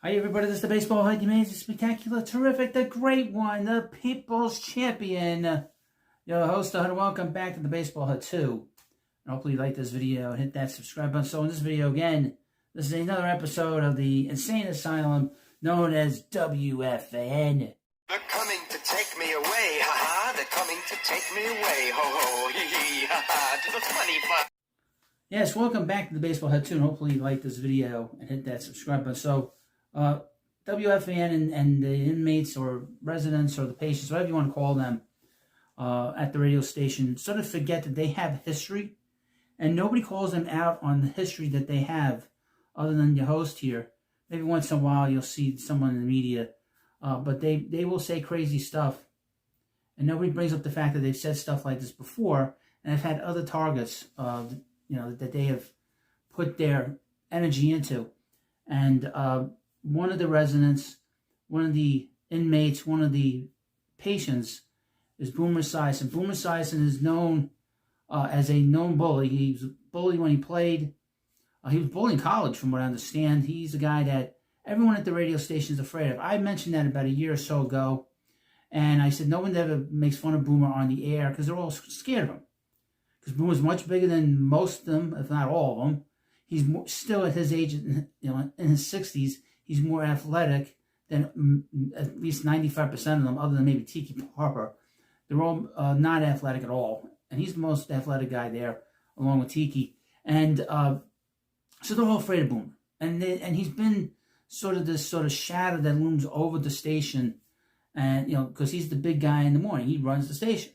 Hi everybody, this is the Baseball Head, the amazing, spectacular, terrific, the great one, the People's Champion. Your host, and welcome back to the Baseball Head 2. And hopefully you like this video and hit that subscribe button. So in this video, again, this is another episode of the Insane Asylum known as WFAN. They're coming to take me away, ha-ha. They're coming to take me away, ho-ho, hee-hee, ha-ha, to the funny fun. Yes, welcome back to the Baseball Head 2, and hopefully you like this video and hit that subscribe button. So, WFAN and the inmates or residents or the patients, whatever you want to call them, at the radio station, sort of forget that they have history, and nobody calls them out on the history that they have, other than your host here. Maybe once in a while you'll see someone in the media, but they will say crazy stuff, and nobody brings up the fact that they've said stuff like this before, and have had other targets, that they have put their energy into, and one of the residents, one of the inmates, one of the patients is Boomer Esiason. Boomer Esiason is known as a known bully. He was a bully when he played. He was bullied in college, from what I understand. He's a guy that everyone at the radio station is afraid of. I mentioned that about a year or so ago, and I said no one ever makes fun of Boomer on the air because they're all scared of him. Because Boomer's much bigger than most of them, if not all of them. He's still at his age, in his 60s. He's more athletic than at least 95% of them, other than maybe Tiki Harper. They're all not athletic at all. And he's the most athletic guy there, along with Tiki. And so they're all afraid of Boomer. And he's been sort of this sort of shadow that looms over the station. And, because he's the big guy in the morning. He runs the station.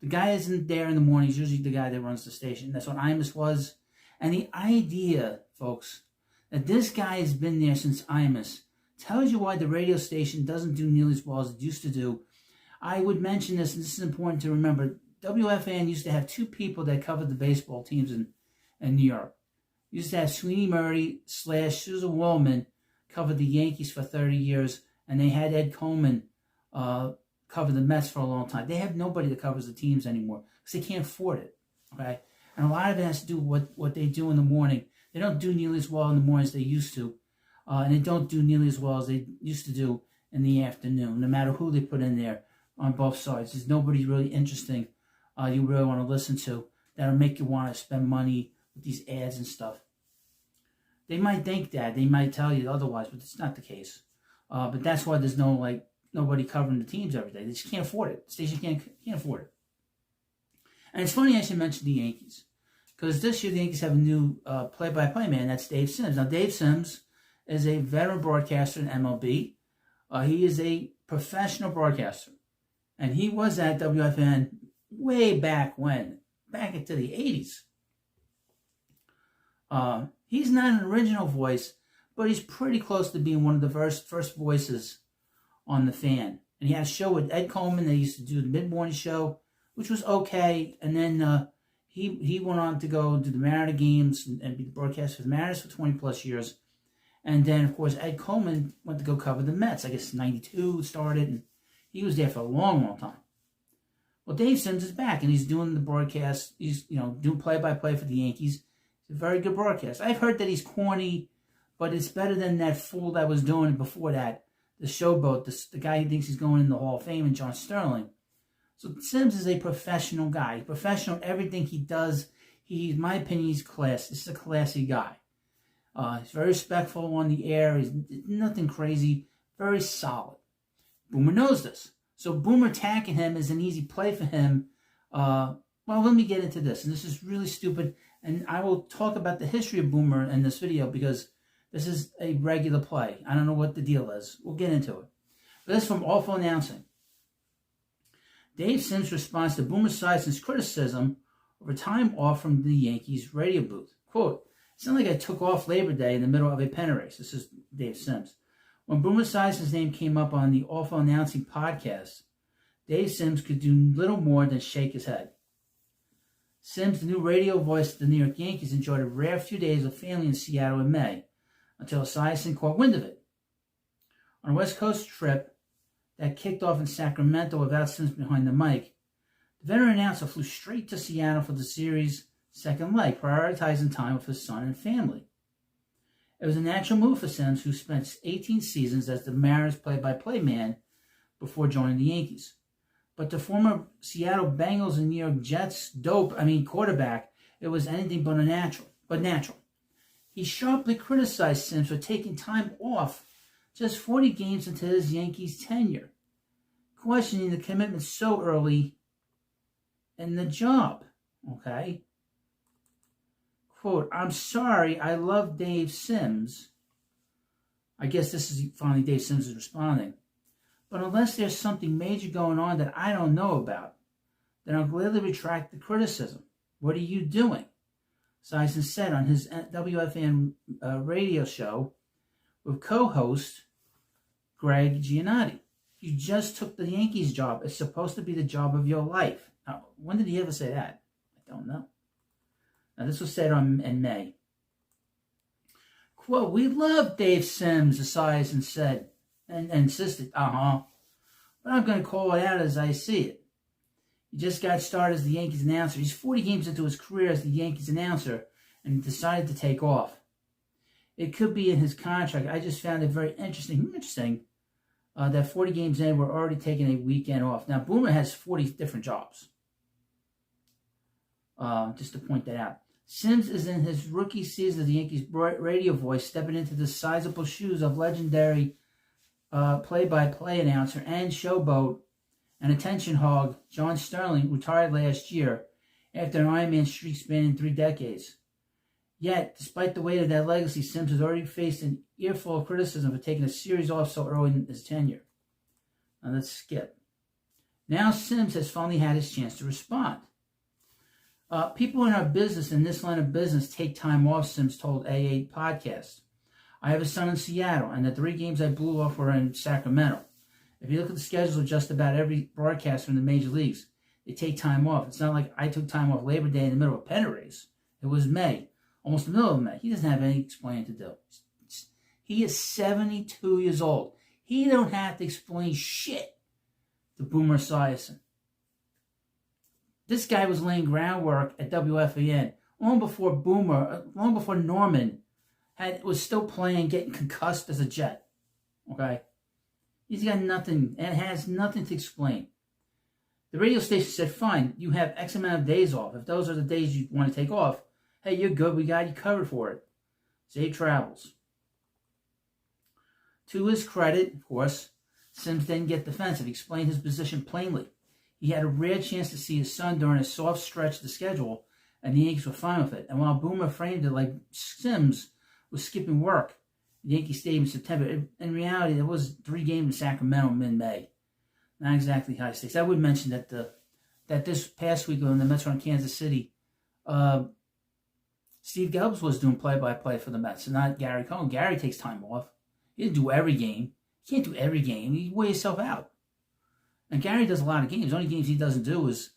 The guy isn't there in the morning. He's usually the guy that runs the station. That's what Imus was. And the idea, folks, that this guy has been there since Imus tells you why the radio station doesn't do nearly as well as it used to do. I would mention this, and this is important to remember. WFAN used to have two people that covered the baseball teams in New York. Used to have Sweeney Murray / Susan Wallman cover the Yankees for 30 years, and they had Ed Coleman cover the Mets for a long time. They have nobody that covers the teams anymore because they can't afford it, okay? And a lot of it has to do with what they do in the morning. They don't do nearly as well in the morning as they used to. And they don't do nearly as well as they used to do in the afternoon, no matter who they put in there on both sides. There's nobody really interesting you really want to listen to that'll make you want to spend money with these ads and stuff. They might think that. They might tell you otherwise, but it's not the case. But that's why there's nobody covering the teams every day. They just can't afford it. The station can't afford it. And it's funny I should mention the Yankees, because this year the Yankees have a new play-by-play man. That's Dave Sims. Now, Dave Sims is a veteran broadcaster in MLB. He is a professional broadcaster. And he was at WFN way back when, back into the 80s. He's not an original voice, but he's pretty close to being one of the first voices on the fan. And he had a show with Ed Coleman. They used to do the mid-morning show, which was okay. And then he went on to go do the Mariner games and be the broadcaster for the Mariners for 20-plus years. And then, of course, Ed Coleman went to go cover the Mets. I guess 92 started, and he was there for a long, long time. Well, Dave Sims is back, and he's doing the broadcast. He's, doing play-by-play for the Yankees. It's a very good broadcast. I've heard that he's corny, but it's better than that fool that was doing it before that, the showboat, the guy who thinks he's going in the Hall of Fame, and John Sterling. So Sims is a professional guy. He's professional in everything he does. In my opinion, he's classy. This is a classy guy. He's very respectful on the air. He's nothing crazy. Very solid. Boomer knows this. So Boomer attacking him is an easy play for him. Well, let me get into this. And this is really stupid. And I will talk about the history of Boomer in this video because this is a regular play. I don't know what the deal is. We'll get into it. But this is from Awful Announcing. Dave Sims responds to Boomer Esiason's criticism over time off from the Yankees radio booth. Quote, "It's not like I took off Labor Day in the middle of a pennant race." This is Dave Sims. When Boomer Esiason's name came up on the Awful Announcing podcast, Dave Sims could do little more than shake his head. Sims, the new radio voice of the New York Yankees, enjoyed a rare few days with family in Seattle in May, until Esiason caught wind of it. On a West Coast trip that kicked off in Sacramento without Sims behind the mic, the veteran announcer flew straight to Seattle for the series' second leg, prioritizing time with his son and family. It was a natural move for Sims, who spent 18 seasons as the Mariners play-by-play man before joining the Yankees. But the former Seattle Bengals and New York Jets quarterback, it was anything but natural. He sharply criticized Sims for taking time off just 40 games into his Yankees tenure, questioning the commitment so early in the job. Okay? Quote, "I'm sorry, I love Dave Sims." I guess this is finally Dave Sims is responding. "But unless there's something major going on that I don't know about, then I'll gladly retract the criticism. What are you doing?" Sison said on his WFAN radio show with co-host Greg Giannotti. "You just took the Yankees job. It's supposed to be the job of your life." Now, when did he ever say that? I don't know. Now, this was said in May. Quote, "We love Dave Sims," Esiason said, and insisted, "But I'm going to call it out as I see it. He just got started as the Yankees announcer. He's 40 games into his career as the Yankees announcer and decided to take off. It could be in his contract. I just found it very interesting that 40 games in, we're already taking a weekend off." Now, Boomer has 40 different jobs. Just to point that out. Sims is in his rookie season as the Yankees' radio voice, stepping into the sizable shoes of legendary play-by-play announcer and showboat and attention hog John Sterling, retired last year after an Iron Man streak spanning 3 decades. Yet, despite the weight of that legacy, Sims has already faced an earful of criticism for taking a series off so early in his tenure. Now let's skip. Now Sims has finally had his chance to respond. "People in our business, in this line of business, take time off," Sims told A8 Podcast. "I have a son in Seattle, and the 3 games I blew off were in Sacramento. If you look at the schedules of just about every broadcaster in the major leagues, they take time off. It's not like I took time off Labor Day in the middle of a pennant race. It was May, almost the middle of May. He doesn't have any explaining to do. He is 72 years old. He don't have to explain shit to Boomer Esiason. This guy was laying groundwork at WFAN long before Norman was still playing, getting concussed as a Jet. Okay? He's got nothing and has nothing to explain. The radio station said, "Fine, you have X amount of days off. If those are the days you want to take off, hey, you're good. We got you covered for it." Safe travels. To his credit, of course, Sims didn't get defensive. He explained his position plainly. He had a rare chance to see his son during a soft stretch of the schedule, and the Yankees were fine with it. And while Boomer framed it like Sims was skipping work at Yankee Stadium in September, in reality, there was 3 games in Sacramento mid-May. Not exactly high stakes. I would mention that this past week when the Mets were in Kansas City, Steve Gelbs was doing play-by-play for the Mets, and not Gary Cohen. Gary takes time off. He didn't do every game. You can't do every game. You wear yourself out. And Gary does a lot of games. The only games he doesn't do is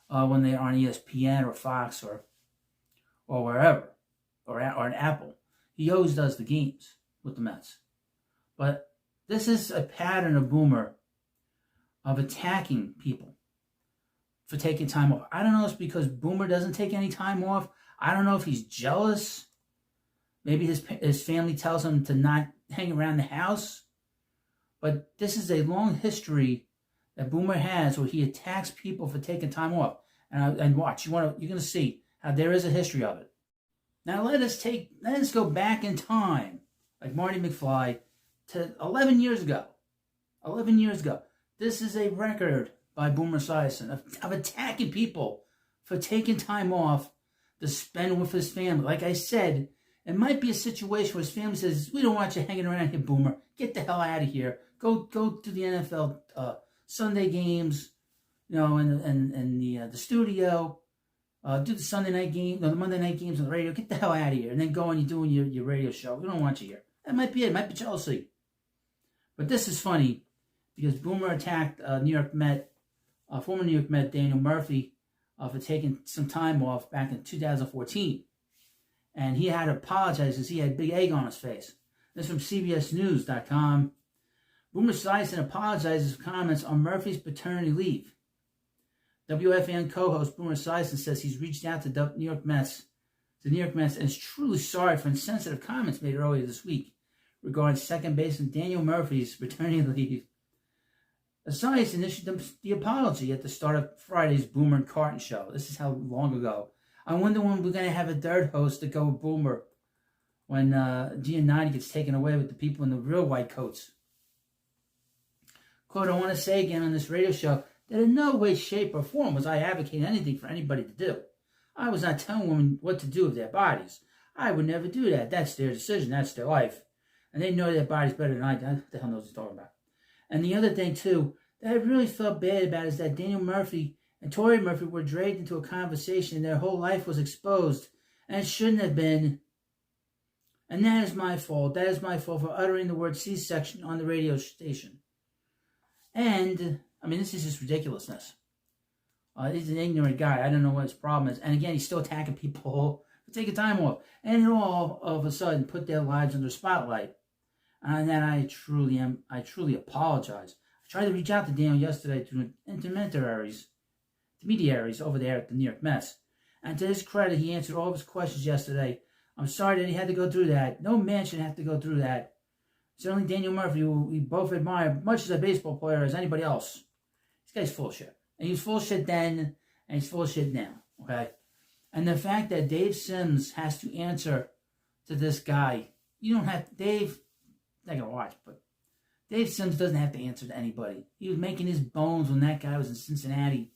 when they are on ESPN or Fox or wherever, or on Apple. He always does the games with the Mets. But this is a pattern of Boomer of attacking people for taking time off. I don't know if it's because Boomer doesn't take any time off. I don't know if he's jealous. Maybe his family tells him to not hang around the house. But this is a long history that Boomer has where he attacks people for taking time off. And watch, you're going to see how there is a history of it. Now let us go back in time, like Marty McFly, to 11 years ago. 11 years ago. This is a record by Boomer Esiason of attacking people for taking time off to spend with his family. Like I said, it might be a situation where his family says, "We don't want you hanging around here, Boomer. Get the hell out of here. Go to the NFL Sunday games, in the studio. Do the Sunday night game, the Monday night games on the radio. Get the hell out of here, and then go and you're doing your radio show. We don't want you here." That might be it. It might be jealousy. But this is funny because Boomer attacked former New York Met Daniel Murphy for taking some time off back in 2014. And he had to apologize because he had big egg on his face. This is from CBSNews.com. Boomer Esiason apologizes for comments on Murphy's paternity leave. WFAN co-host Boomer Esiason says he's reached out to New York Mets the New York Mets and is truly sorry for insensitive comments made earlier this week regarding second baseman Daniel Murphy's paternity leave. The Science initiated the apology at the start of Friday's Boomer and Carton show. This is how long ago. I wonder when we're going to have a third host to go with Boomer when Giannotti gets taken away with the people in the real white coats. Quote, I want to say again on this radio show that in no way, shape, or form was I advocating anything for anybody to do. I was not telling women what to do with their bodies. I would never do that. That's their decision. That's their life. And they know their bodies better than I do. What the hell knows what he's talking about? And the other thing, too, that I really felt bad about is that Daniel Murphy and Tori Murphy were dragged into a conversation and their whole life was exposed. And it shouldn't have been. And that is my fault. That is my fault for uttering the word C-section on the radio station. And, I mean, this is just ridiculousness. He's an ignorant guy. I don't know what his problem is. And again, he's still attacking people for taking time off. And it all of a sudden put their lives under spotlight. And that I truly apologize. I tried to reach out to Daniel yesterday through intermediaries over there at the New York Mets. And to his credit, he answered all of his questions yesterday. I'm sorry that he had to go through that. No man should have to go through that. Certainly Daniel Murphy, who we both admire much as a baseball player as anybody else. This guy's full of shit. And he was full of shit then, and he's full of shit now. Okay? And the fact that Dave Sims has to answer to this guy, you don't have to, Dave, not gonna watch, but Dave Sims doesn't have to answer to anybody. He was making his bones when that guy was in Cincinnati,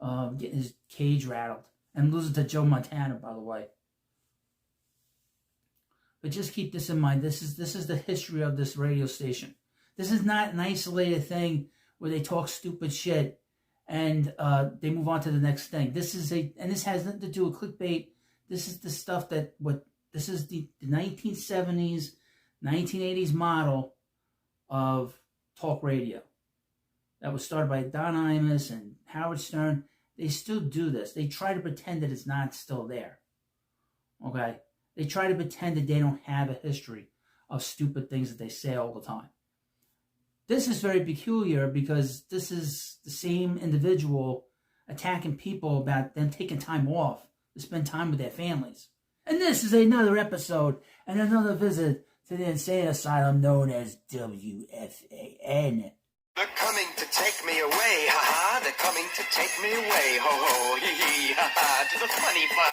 getting his cage rattled. And losing to Joe Montana, by the way. But just keep this in mind. This is the history of this radio station. This is not an isolated thing where they talk stupid shit and they move on to the next thing. This has nothing to do with clickbait. This is the stuff this is the 1970s, 1980s model of talk radio that was started by Don Imus and Howard Stern. They still do this. They try to pretend that it's not still there. Okay? They try to pretend that they don't have a history of stupid things that they say all the time. This is very peculiar because this is the same individual attacking people about them taking time off to spend time with their families. And this is another episode and another visit to the insane asylum known as WFAN. They're coming to take me away, ha-ha. They're coming to take me away, ho-ho, hee-hee, ha-ha, to the funny part.